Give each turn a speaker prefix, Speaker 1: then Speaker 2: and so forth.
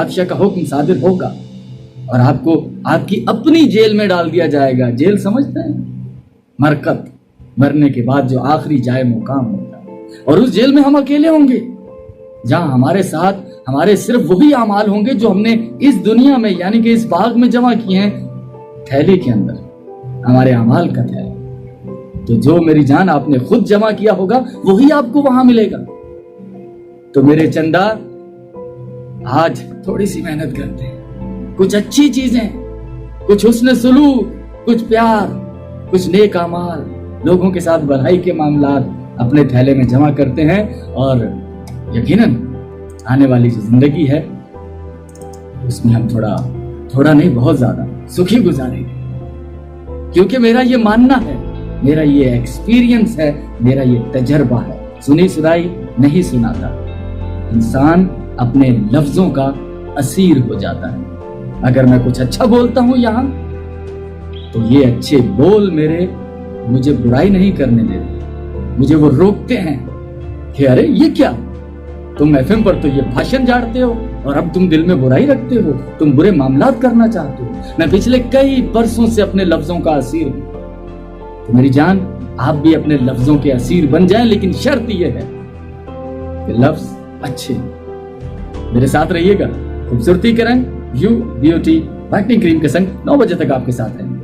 Speaker 1: बादशाह का हुक्म सादिर होगा और आपको आपकी अपनी जेल में डाल दिया जाएगा। जेल समझते हैं? मरकत, मरने के बाद जो आखिरी जाए मुकाम होता है। और उस जेल में हम अकेले होंगे, जहां हमारे साथ हमारे सिर्फ वही अमाल होंगे जो हमने इस दुनिया में यानी कि इस बाग में जमा किए हैं। थैली के अंदर हमारे अमाल का थैला, तो जो मेरी जान आपने खुद जमा किया होगा वही आपको वहां मिलेगा। तो मेरे चंदा, आज थोड़ी सी मेहनत करते हैं, कुछ अच्छी चीजें, कुछ हुस्न सुलूक, कुछ प्यार, कुछ नेक अमाल, लोगों के साथ भलाई के मामलात अपने थैले में जमा करते हैं और यकीनन आने वाली जो जिंदगी है उसमें हम थोड़ा नहीं बहुत ज्यादा सुखी गुजारेंगे। क्योंकि मेरा ये मानना है, मेरा ये एक्सपीरियंस है, मेरा ये तजर्बा है, सुनी सुनाई नहीं सुनाता। इंसान अपने लफ्जों का असीर हो जाता है। अगर मैं कुछ अच्छा बोलता हूं यहां, तो ये अच्छे बोल मेरे मुझे बुराई नहीं करने देते। मुझे वो रोकते हैं कि अरे ये क्या, तुम एफएम पर तो ये भाषण झाड़ते हो और अब तुम दिल में बुराई रखते हो, तुम बुरे मामलात करना चाहते हो। मैं पिछले कई बरसों से अपने लफ्जों का असीर हूं। तो मेरी जान, आप भी अपने लफ्जों के असीर बन जाएं, लेकिन शर्त यह है कि लफ्ज अच्छे। मेरे साथ रहिएगा, खूबसूरती के रंग यू ब्यूटी वाइटनिंग क्रीम के संग 9 बजे तक आपके साथ है।